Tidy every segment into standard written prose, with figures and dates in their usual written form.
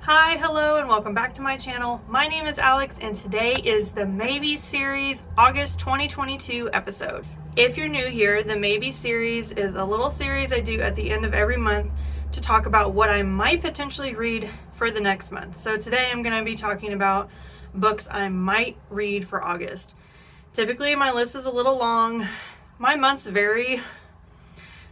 Hi, hello, and welcome back to my channel. My name is Alex, and today is the Maybe series August 2022 episode. If you're new here, the Maybe series is a little series I do at the end of every month to talk about what I might potentially read for the next month. So today I'm going to be talking about books I might read for August. Typically my list is a little long. My months vary.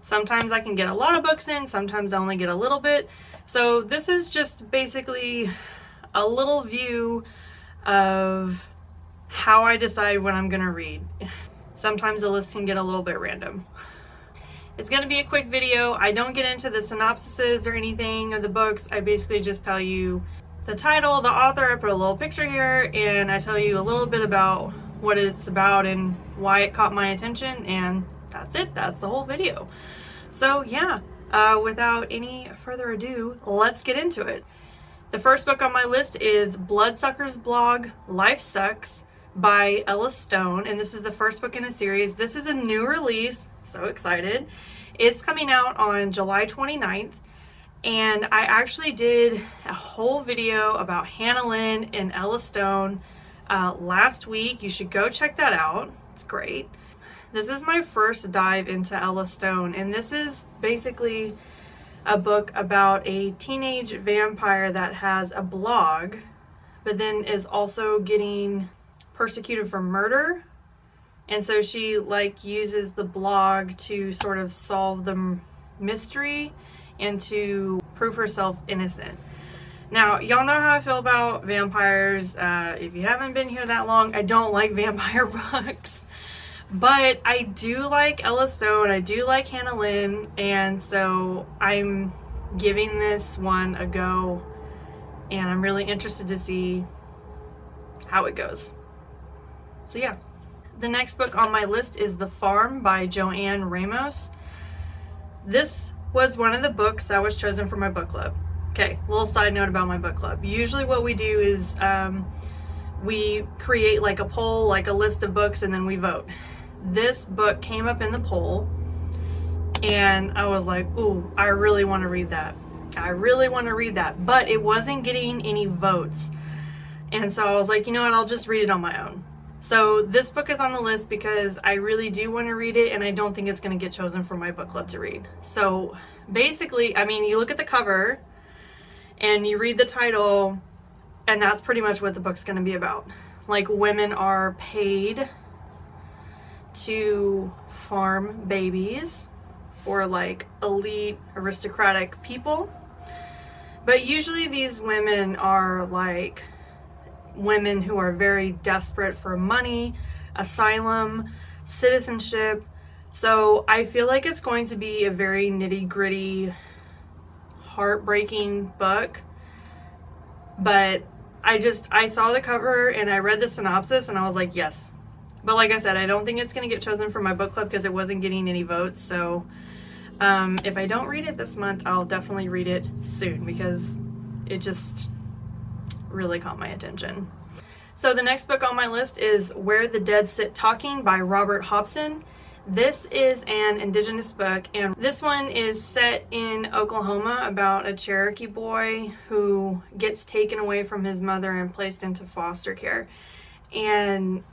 Sometimes I can get a lot of books in, sometimes I only get a little bit. So this is just basically a little view of how I decide what I'm gonna read. Sometimes the list can get a little bit random. It's gonna be a quick video. I don't get into the synopsises or anything of the books. I basically just tell you the title, the author, I put a little picture here, and I tell you a little bit about what it's about and why it caught my attention, and that's it. That's the whole video. So yeah. Without any further ado, let's get into it. The first book on my list is Bloodsucker's blog, Life Sucks by Ella Stone, and this is the first book in a series. This is a new release, so excited. It's coming out on July 29th, and I actually did a whole video about Hannah Lynn and Ella Stone last week. You should go check that out. It's great. This is my first dive into Ella Stone, and this is basically a book about a teenage vampire that has a blog, but then is also getting persecuted for murder. And so she uses the blog to sort of solve the mystery and to prove herself innocent. Now, y'all know how I feel about vampires. If you haven't been here that long, I don't like vampire books. But I do like Ella Stone, I do like Hannah Lynn, and so I'm giving this one a go, and I'm really interested to see how it goes. So yeah. The next book on my list is The Farm by Joanne Ramos. This was one of the books that was chosen for my book club. Okay, little side note about my book club. Usually what we do is we create like a poll, like a list of books, and then we vote. This book came up in the poll, and I was like, ooh, I really want to read that. I really want to read that, but it wasn't getting any votes. And so I was like, you know what, I'll just read it on my own. So this book is on the list because I really do want to read it, and I don't think it's going to get chosen for my book club to read. So basically, I mean, you look at the cover and you read the title, and that's pretty much what the book's going to be about. Like, women are paid to farm babies for like elite aristocratic people, but usually these women are like women who are very desperate for money, asylum, citizenship. So I feel like it's going to be a very nitty-gritty, heartbreaking book, but I saw the cover and I read the synopsis and I was like, yes. But like I said, I don't think it's going to get chosen for my book club because it wasn't getting any votes. So if I don't read it this month, I'll definitely read it soon because it just really caught my attention. So the next book on my list is Where the Dead Sit Talking by Robert Hobson. This is an Indigenous book, and this one is set in Oklahoma about a Cherokee boy who gets taken away from his mother and placed into foster care. And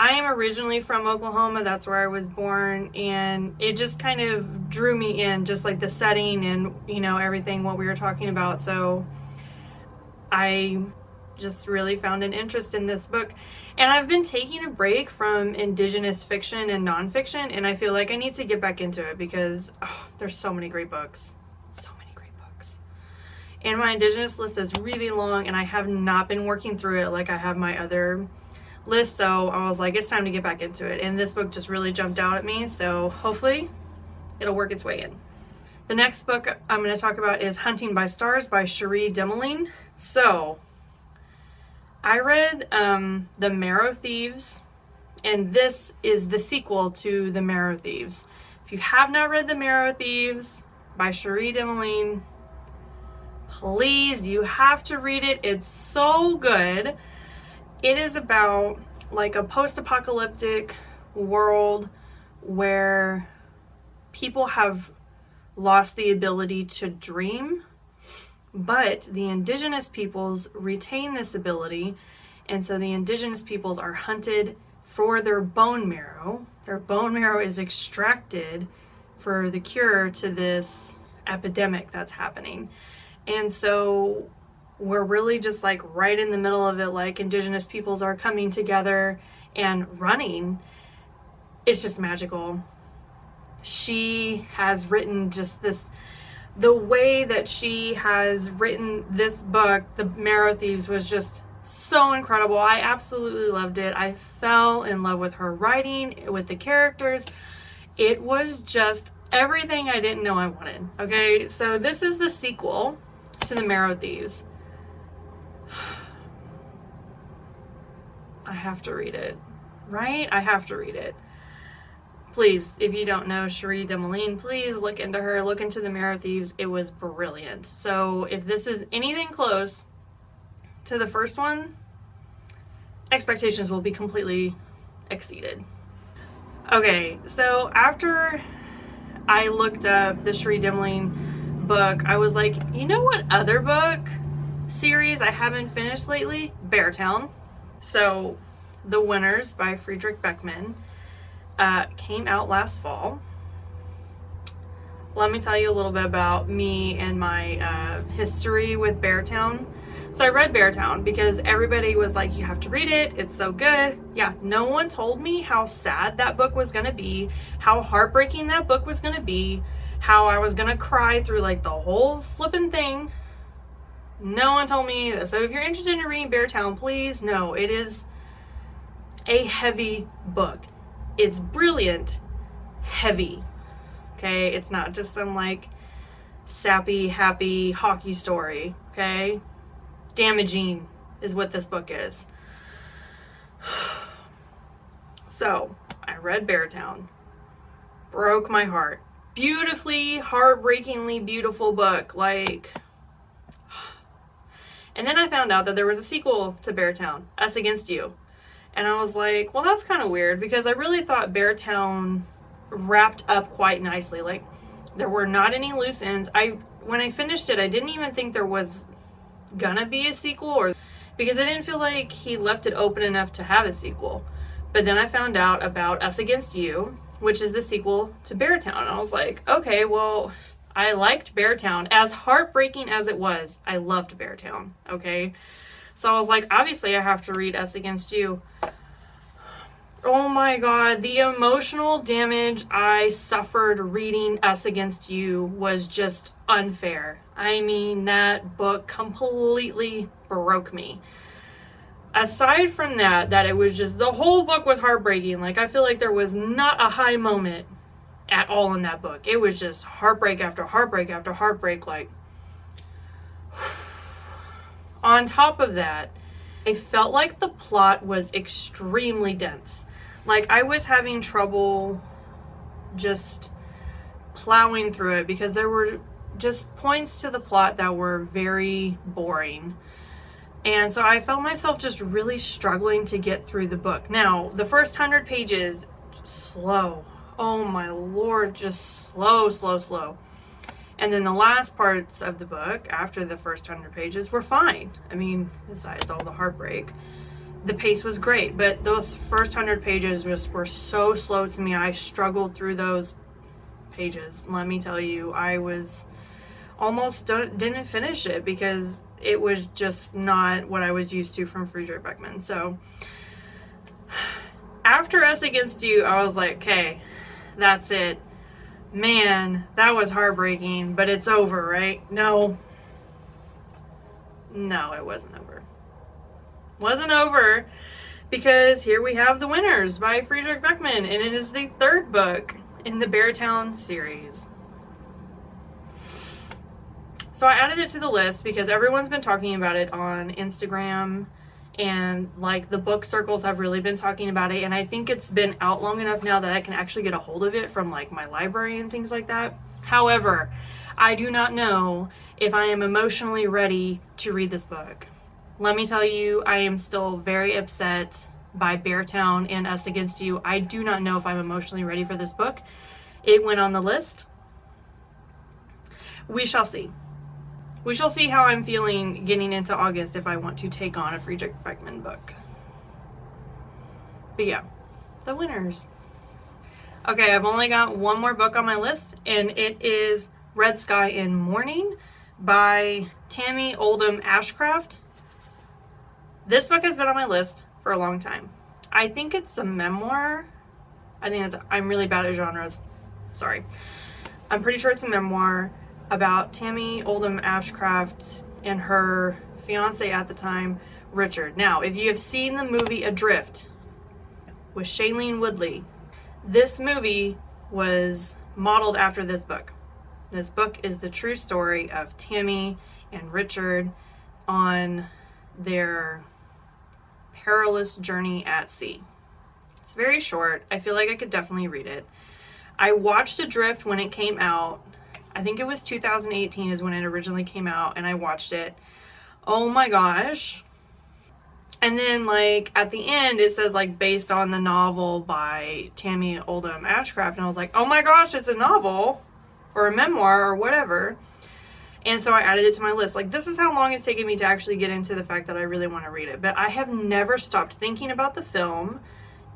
I am originally from Oklahoma, that's where I was born, and it just kind of drew me in, just like the setting and, you know, everything, what we were talking about. So I just really found an interest in this book. And I've been taking a break from Indigenous fiction and nonfiction, and I feel like I need to get back into it because there's so many great books. So many great books. And my Indigenous list is really long, and I have not been working through it like I have my other list, so I was like, it's time to get back into it, and this book just really jumped out at me, so hopefully it'll work its way in. The next book I'm going to talk about is Hunting by Stars by Cherie Dimaline. So I read The Marrow Thieves, and this is the sequel to The Marrow Thieves. If you have not read The Marrow Thieves by Cherie Dimaline, please, you have to read it. It's so good. It is about like a post-apocalyptic world where people have lost the ability to dream But the indigenous peoples retain this ability, and so the indigenous peoples are hunted for their bone marrow. Their bone marrow is extracted for the cure to this epidemic that's happening. And so we're really just like right in the middle of it, like indigenous peoples are coming together and running. It's just magical. She has written just this, the way that she has written this book, The Marrow Thieves, was just so incredible. I absolutely loved it. I fell in love with her writing, with the characters. It was just everything I didn't know I wanted. Okay, so this is the sequel to The Marrow Thieves. I have to read it, right? I have to read it. Please, if you don't know Cherie Dimaline, please look into her. Look into The Marrow Thieves. It was brilliant. So if this is anything close to the first one, expectations will be completely exceeded. Okay, so after I looked up the Cherie Dimaline book, I was like, you know what other book series I haven't finished lately? Beartown. So The Winners by Fredrik Backman came out last fall. Let me tell you a little bit about me and my history with Beartown. So I read Beartown because everybody was like, you have to read it, it's so good. Yeah, no one told me how sad that book was gonna be, how heartbreaking that book was gonna be, how I was gonna cry through like the whole flippin' thing. No one told me that. So if you're interested in reading Beartown, please know it is a heavy book. It's brilliant, heavy. Okay, it's not just some like sappy, happy hockey story. Okay, damaging is what this book is. So I read Beartown, broke my heart. Beautifully, heartbreakingly beautiful book, like. And then I found out that there was a sequel to Beartown, Us Against You. And I was like, well, that's kind of weird, because I really thought Beartown wrapped up quite nicely. Like, there were not any loose ends. When I finished it, I didn't even think there was gonna be a sequel, or because I didn't feel like he left it open enough to have a sequel. But then I found out about Us Against You, which is the sequel to Beartown. And I was like, okay, well, I liked Beartown. As heartbreaking as it was, I loved Beartown, okay? So I was like, obviously I have to read Us Against You. Oh my God, the emotional damage I suffered reading Us Against You was just unfair. I mean, that book completely broke me. Aside from that it was just, the whole book was heartbreaking. Like, I feel like there was not a high moment at all in that book. It was just heartbreak after heartbreak after heartbreak. Like, on top of that, I felt like the plot was extremely dense. Like, I was having trouble just plowing through it because there were just points to the plot that were very boring. And so I felt myself just really struggling to get through the book. Now, the first 100 pages, slow. Oh my Lord, just slow. And then the last parts of the book, after the first 100 pages, were fine. I mean, besides all the heartbreak, the pace was great. But those first 100 pages were so slow to me. I struggled through those pages. Let me tell you, I was almost didn't finish it because it was just not what I was used to from Fredrik Backman. So after Us Against You, I was like, okay, that's it. Man, that was heartbreaking, but it's over, right? No, it wasn't over. Wasn't over, because here we have The Winners by Fredrik Backman, and it is the third book in the Beartown series. So I added it to the list because everyone's been talking about it on Instagram, and like the book circles have really been talking about it, and I think it's been out long enough now that I can actually get a hold of it from like my library and things like that. However, I do not know if I am emotionally ready to read this book. Let me tell you, I am still very upset by Beartown and Us Against You. I do not know if I'm emotionally ready for this book. It went on the list. We shall see. we shall see how I'm feeling getting into August if I want to take on a Fredrik Backman book. But yeah, the winners. Okay, I've only got one more book on my list, and it is Red Sky in Mourning by Tami, Oldham, Ashcraft. This book has been on my list for a long time. I think it's a memoir. I'm really bad at genres. Sorry. I'm pretty sure it's a memoir about Tami, Oldham, Ashcraft and her fiance at the time, Richard. Now, if you have seen the movie Adrift with Shailene Woodley, this movie was modeled after this book. This book is the true story of Tami and Richard on their perilous journey at sea. It's very short. I feel like I could definitely read it. I watched Adrift when it came out. I think it was 2018 is when it originally came out, and I watched it. Oh my gosh. And then, like, at the end, it says, like, based on the novel by Tami Oldham Ashcraft. And I was like, oh my gosh, it's a novel or a memoir or whatever. And so I added it to my list. Like, this is how long it's taken me to actually get into the fact that I really want to read it. But I have never stopped thinking about the film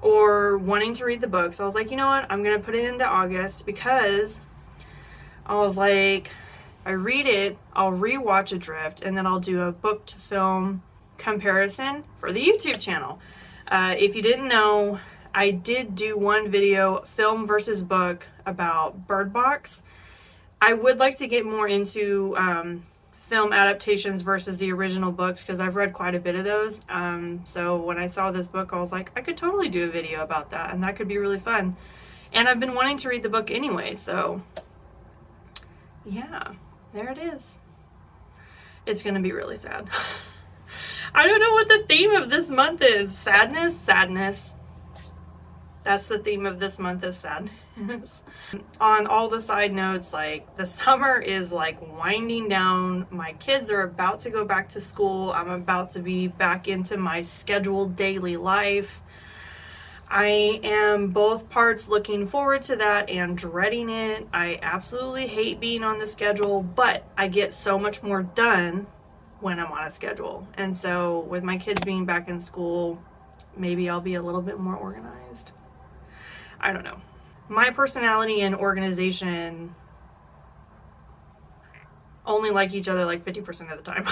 or wanting to read the book. So I was like, you know what? I'm going to put it into August because I was like, I read it, I'll rewatch Adrift, and then I'll do a book to film comparison for the YouTube channel. If you didn't know, I did do one video, film versus book, about Bird Box. I would like to get more into film adaptations versus the original books because I've read quite a bit of those. So when I saw this book, I was like, I could totally do a video about that, and that could be really fun. And I've been wanting to read the book anyway, so yeah, there it is. It's gonna be really sad. I don't know what the theme of this month is. Sadness, sadness. That's the theme of this month, is sadness. On all the side notes, like, the summer is like winding down. My kids are about to go back to school. I'm about to be back into my scheduled daily life. I am both parts looking forward to that and dreading it. I absolutely hate being on the schedule, but I get so much more done when I'm on a schedule. And so with my kids being back in school, maybe I'll be a little bit more organized. I don't know. My personality and organization only like each other like 50% of the time.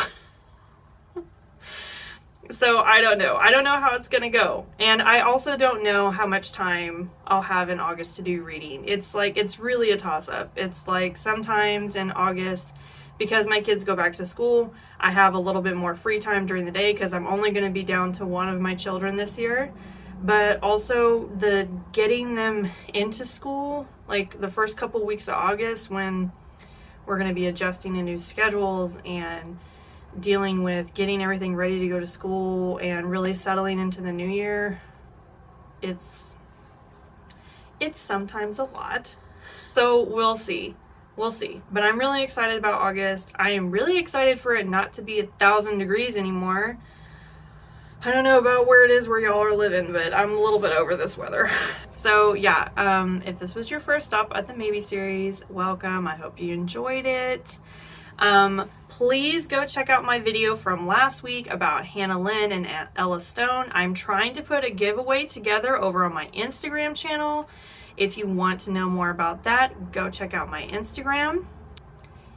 So I don't know. I don't know how it's going to go. And I also don't know how much time I'll have in August to do reading. It's like, it's really a toss-up. It's like sometimes in August, because my kids go back to school, I have a little bit more free time during the day because I'm only going to be down to one of my children this year. But also the getting them into school, like the first couple weeks of August when we're going to be adjusting to new schedules and dealing with getting everything ready to go to school and really settling into the new year, it's sometimes a lot. So we'll see. But I'm really excited about August. I am really excited for it not to be 1,000 degrees anymore. I don't know about where it is where y'all are living, but I'm a little bit over this weather. So yeah, if this was your first stop at the Maybe series, welcome. I hope you enjoyed it. Please go check out my video from last week about Hannah Lynn and Ella Stone. I'm trying to put a giveaway together over on my Instagram channel. If you want to know more about that, go check out my Instagram.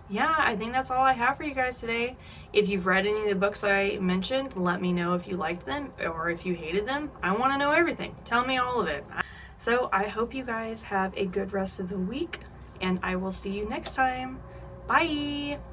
Yeah, I think that's all I have for you guys today. If you've read any of the books I mentioned, let me know if you liked them or if you hated them. I want to know everything. Tell me all of it. So I hope you guys have a good rest of the week, and I will see you next time. Bye!